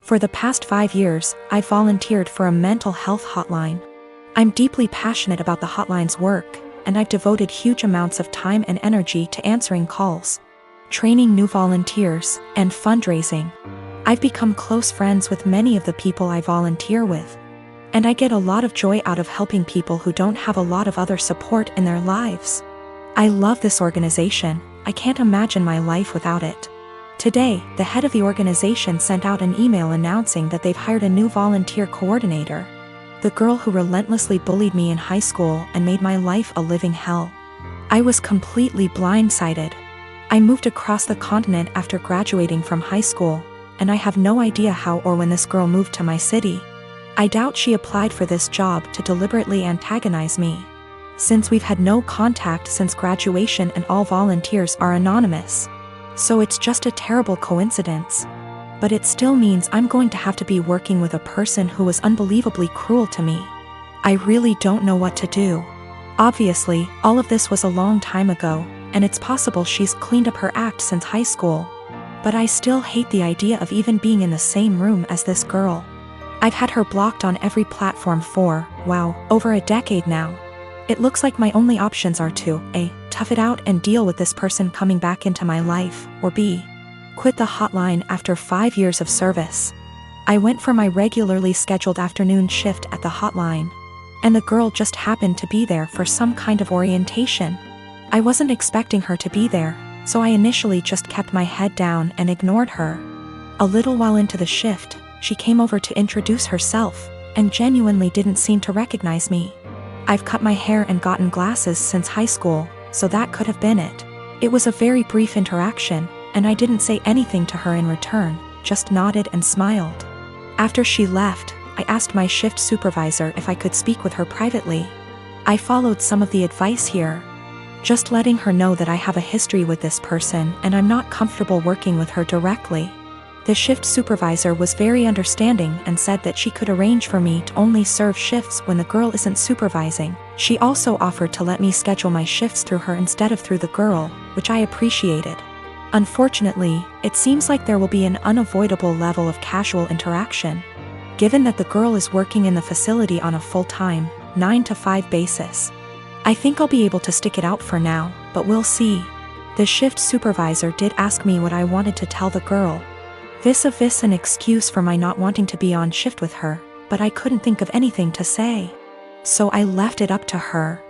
For the past 5 years, I've volunteered for a mental health hotline. I'm deeply passionate about the hotline's work, and I've devoted huge amounts of time and energy to answering calls, training new volunteers, and fundraising. I've become close friends with many of the people I volunteer with, and I get a lot of joy out of helping people who don't have a lot of other support in their lives. I love this organization. I can't imagine my life without it. Today, the head of the organization sent out an email announcing that they've hired a new volunteer coordinator. The girl who relentlessly bullied me in high school and made my life a living hell. I was completely blindsided. I moved across the continent after graduating from high school, and I have no idea how or when this girl moved to my city. I doubt she applied for this job to deliberately antagonize me, since we've had no contact since graduation and all volunteers are anonymous. So it's just a terrible coincidence. But it still means I'm going to have to be working with a person who was unbelievably cruel to me. I really don't know what to do. Obviously, all of this was a long time ago, and it's possible she's cleaned up her act since high school. But I still hate the idea of even being in the same room as this girl. I've had her blocked on every platform for, wow, over a decade now. It looks like my only options are to A, tough it out and deal with this person coming back into my life, or B, quit the hotline after 5 years of service. I went for my regularly scheduled afternoon shift at the hotline, and the girl just happened to be there for some kind of orientation. I wasn't expecting her to be there, so I initially just kept my head down and ignored her. A little while into the shift, she came over to introduce herself, and genuinely didn't seem to recognize me. I've cut my hair and gotten glasses since high school, so that could have been it. It was a very brief interaction, and I didn't say anything to her in return, just nodded and smiled. After she left, I asked my shift supervisor if I could speak with her privately. I followed some of the advice here, just letting her know that I have a history with this person and I'm not comfortable working with her directly. The shift supervisor was very understanding and said that she could arrange for me to only serve shifts when the girl isn't supervising. She also offered to let me schedule my shifts through her instead of through the girl, which I appreciated. Unfortunately, it seems like there will be an unavoidable level of casual interaction, given that the girl is working in the facility on a full-time, 9-to-5 basis. I think I'll be able to stick it out for now, but we'll see. The shift supervisor did ask me what I wanted to tell the girl. Vis-a-vis an excuse for my not wanting to be on shift with her, but I couldn't think of anything to say. So I left it up to her.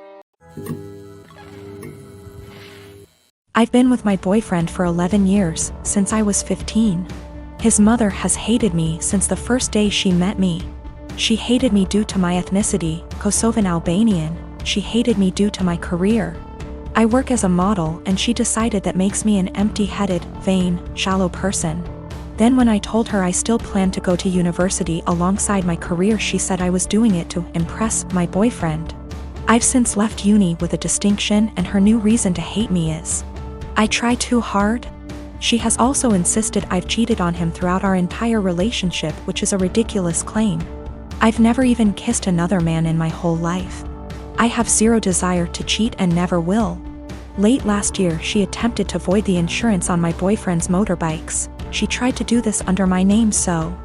I've been with my boyfriend for 11 years, since I was 15. His mother has hated me since the first day she met me. She hated me due to my ethnicity, Kosovan Albanian. She hated me due to my career. I work as a model, and she decided that makes me an empty-headed, vain, shallow person. Then when I told her I still planned to go to university alongside my career, she said I was doing it to impress my boyfriend. I've since left uni with a distinction, and her new reason to hate me is I try too hard. She has also insisted I've cheated on him throughout our entire relationship, which is a ridiculous claim. I've never even kissed another man in my whole life. I have zero desire to cheat and never will. Late last year, she attempted to void the insurance on my boyfriend's motorbikes. She tried to do this under my name, so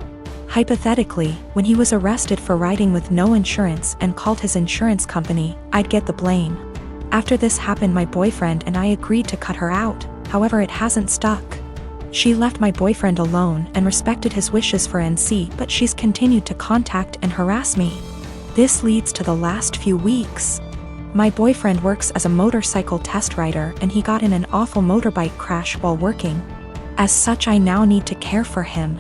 hypothetically, when he was arrested for riding with no insurance and called his insurance company, I'd get the blame. After this happened, my boyfriend and I agreed to cut her out, however it hasn't stuck. She left my boyfriend alone and respected his wishes for NC, but she's continued to contact and harass me. This leads to the last few weeks. My boyfriend works as a motorcycle test rider, and he got in an awful motorbike crash while working. As such, I now need to care for him.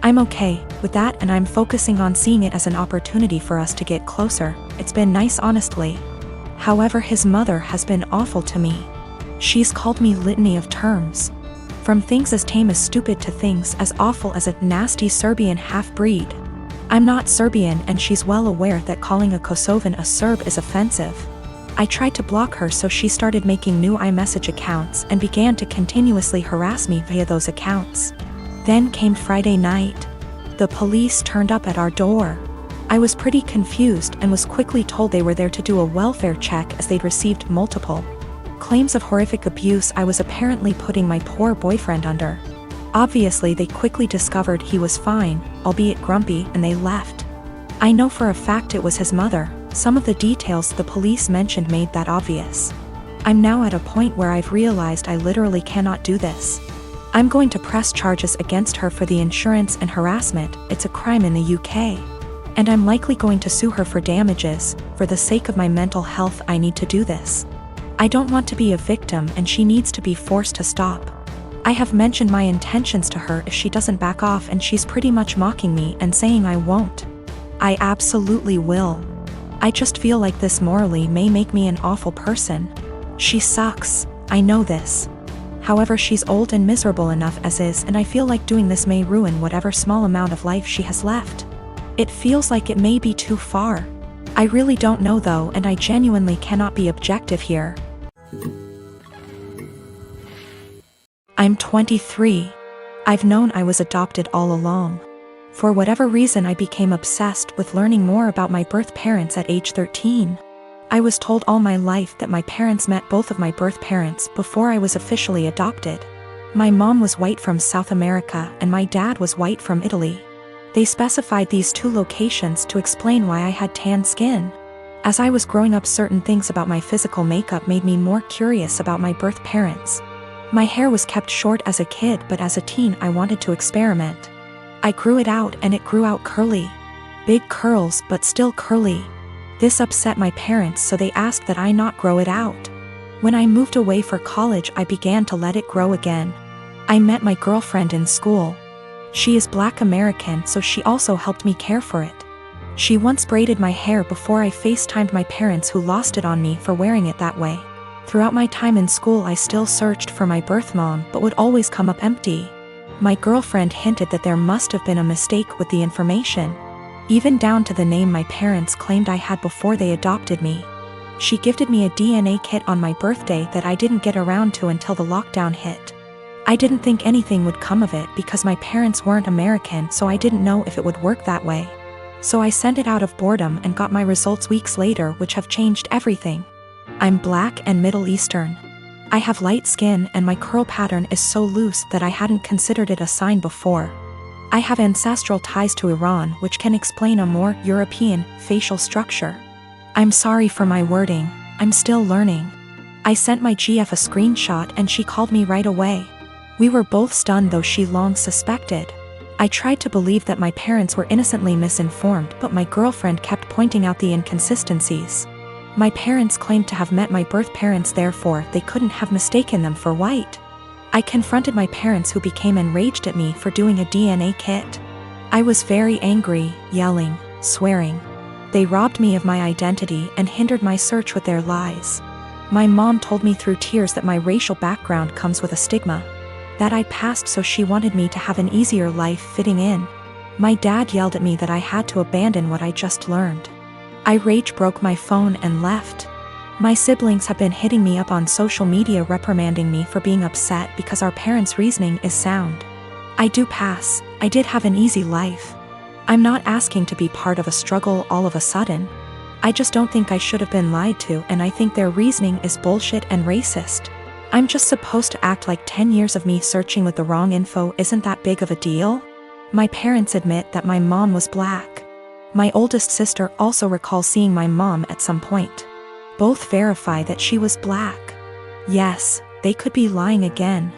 I'm okay with that, and I'm focusing on seeing it as an opportunity for us to get closer. It's been nice, honestly. However, his mother has been awful to me. She's called me litany of terms. From things as tame as stupid to things as awful as a nasty Serbian half-breed. I'm not Serbian, and she's well aware that calling a Kosovan a Serb is offensive. I tried to block her, so she started making new iMessage accounts and began to continuously harass me via those accounts. Then came Friday night. The police turned up at our door. I was pretty confused and was quickly told they were there to do a welfare check as they'd received multiple claims of horrific abuse I was apparently putting my poor boyfriend under. Obviously, they quickly discovered he was fine, albeit grumpy, and they left. I know for a fact it was his mother. Some of the details the police mentioned made that obvious. I'm now at a point where I've realized I literally cannot do this. I'm going to press charges against her for the insurance and harassment. It's a crime in the UK. And I'm likely going to sue her for damages. For the sake of my mental health, I need to do this. I don't want to be a victim, and she needs to be forced to stop. I have mentioned my intentions to her if she doesn't back off, and she's pretty much mocking me and saying I won't. I absolutely will. I just feel like this morally may make me an awful person. She sucks, I know this. However, she's old and miserable enough as is, and I feel like doing this may ruin whatever small amount of life she has left. It feels like it may be too far. I really don't know though, and I genuinely cannot be objective here. I'm 23. I've known I was adopted all along. For whatever reason, I became obsessed with learning more about my birth parents at age 13. I was told all my life that my parents met both of my birth parents before I was officially adopted. My mom was white from South America and my dad was white from Italy. They specified these two locations to explain why I had tan skin. As I was growing up, certain things about my physical makeup made me more curious about my birth parents. My hair was kept short as a kid, but as a teen I wanted to experiment. I grew it out and it grew out curly. Big curls, but still curly. This upset my parents, so they asked that I not grow it out. When I moved away for college, I began to let it grow again. I met my girlfriend in school. She is Black American, so she also helped me care for it. She once braided my hair before I FaceTimed my parents, who lost it on me for wearing it that way. Throughout my time in school, I still searched for my birth mom, but would always come up empty. My girlfriend hinted that there must have been a mistake with the information, even down to the name my parents claimed I had before they adopted me. She gifted me a DNA kit on my birthday that I didn't get around to until the lockdown hit. I didn't think anything would come of it because my parents weren't American, so I didn't know if it would work that way. So I sent it out of boredom and got my results weeks later, which have changed everything. I'm Black and Middle Eastern. I have light skin and my curl pattern is so loose that I hadn't considered it a sign before. I have ancestral ties to Iran, which can explain a more European facial structure. I'm sorry for my wording, I'm still learning. I sent my GF a screenshot and she called me right away. We were both stunned, though she long suspected. I tried to believe that my parents were innocently misinformed, but my girlfriend kept pointing out the inconsistencies. My parents claimed to have met my birth parents, therefore they couldn't have mistaken them for white. I confronted my parents, who became enraged at me for doing a DNA kit. I was very angry, yelling, swearing. They robbed me of my identity and hindered my search with their lies. My mom told me through tears that my racial background comes with a stigma that I passed, so she wanted me to have an easier life fitting in. My dad yelled at me that I had to abandon what I just learned. I rage broke my phone and left. My siblings have been hitting me up on social media, reprimanding me for being upset because our parents' reasoning is sound. I do pass. I did have an easy life. I'm not asking to be part of a struggle all of a sudden. I just don't think I should have been lied to, and I think their reasoning is bullshit and racist. I'm just supposed to act like 10 years of me searching with the wrong info isn't that big of a deal? My parents admit that my mom was Black. My oldest sister also recalls seeing my mom at some point. Both verify that she was Black. Yes, they could be lying again.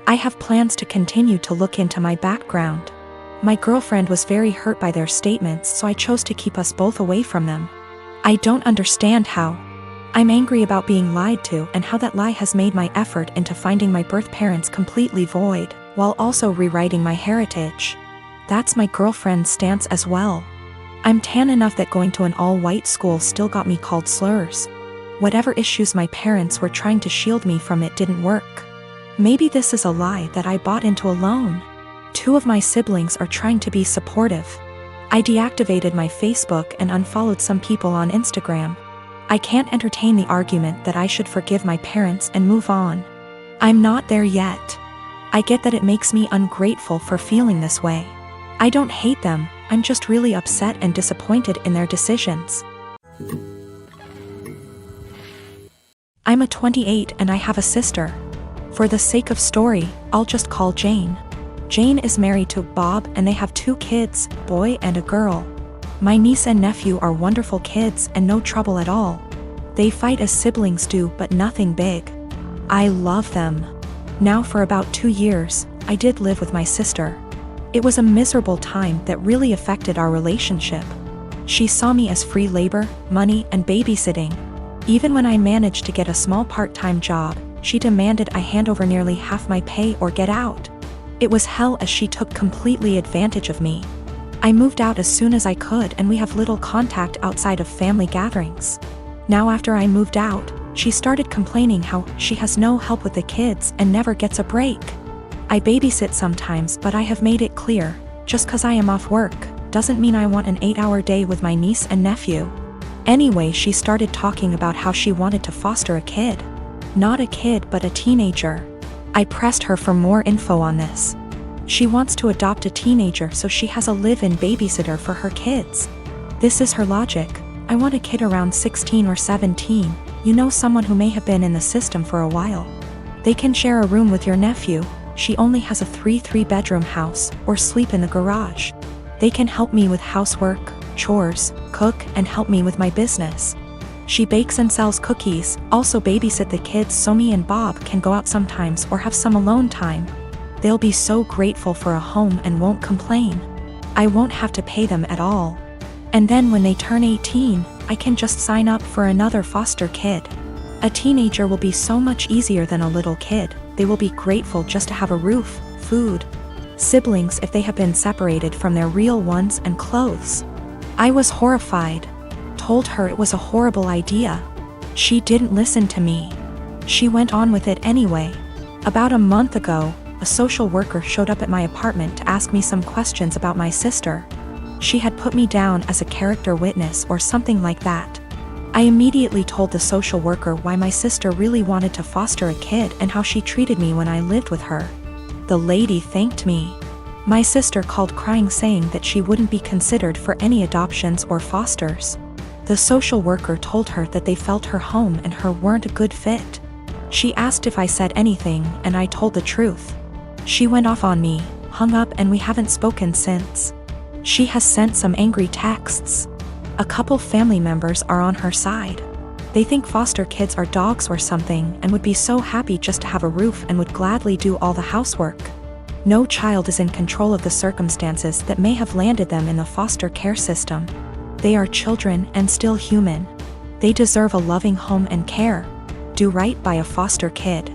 I have plans to continue to look into my background. My girlfriend was very hurt by their statements, so I chose to keep us both away from them. I don't understand how. I'm angry about being lied to and how that lie has made my effort into finding my birth parents completely void, while also rewriting my heritage. That's my girlfriend's stance as well. I'm tan enough that going to an all-white school still got me called slurs. Whatever issues my parents were trying to shield me from, it didn't work. Maybe this is a lie that I bought into alone. 2 of my siblings are trying to be supportive. I deactivated my Facebook and unfollowed some people on Instagram. I can't entertain the argument that I should forgive my parents and move on. I'm not there yet. I get that it makes me ungrateful for feeling this way. I don't hate them, I'm just really upset and disappointed in their decisions. I'm a 28 and I have a sister. For the sake of story, I'll just call Jane. Jane is married to Bob and they have 2 kids, boy and a girl. My niece and nephew are wonderful kids and no trouble at all. They fight as siblings do, but nothing big. I love them. Now for about 2 years, I did live with my sister. It was a miserable time that really affected our relationship. She saw me as free labor, money, and babysitting. Even when I managed to get a small part-time job, she demanded I hand over nearly half my pay or get out. It was hell as she took completely advantage of me. I moved out as soon as I could and we have little contact outside of family gatherings. Now after I moved out, she started complaining how she has no help with the kids and never gets a break. I babysit sometimes, but I have made it clear, just 'cause I am off work, doesn't mean I want an 8-hour day with my niece and nephew. Anyway, she started talking about how she wanted to foster a kid. Not a kid, but a teenager. I pressed her for more info on this. She wants to adopt a teenager so she has a live-in babysitter for her kids. This is her logic. I want a kid around 16 or 17, someone who may have been in the system for a while. They can share a room with your nephew. She only has a 3-bedroom house, or sleep in the garage. They can help me with housework, chores, cook, and help me with my business. She bakes and sells cookies, also babysit the kids so me and Bob can go out sometimes or have some alone time. They'll be so grateful for a home and won't complain. I won't have to pay them at all. And then when they turn 18, I can just sign up for another foster kid. A teenager will be so much easier than a little kid. They will be grateful just to have a roof, food, siblings if they have been separated from their real ones, and clothes. I was horrified. Told her it was a horrible idea. She didn't listen to me. She went on with it anyway. About a month ago, a social worker showed up at my apartment to ask me some questions about my sister. She had put me down as a character witness or something like that. I immediately told the social worker why my sister really wanted to foster a kid and how she treated me when I lived with her. The lady thanked me. My sister called crying, saying that she wouldn't be considered for any adoptions or fosters. The social worker told her that they felt her home and her weren't a good fit. She asked if I said anything, and I told the truth. She went off on me, hung up, and we haven't spoken since. She has sent some angry texts. A couple family members are on her side. They think foster kids are dogs or something and would be so happy just to have a roof and would gladly do all the housework. No child is in control of the circumstances that may have landed them in the foster care system. They are children and still human. They deserve a loving home and care. Do right by a foster kid.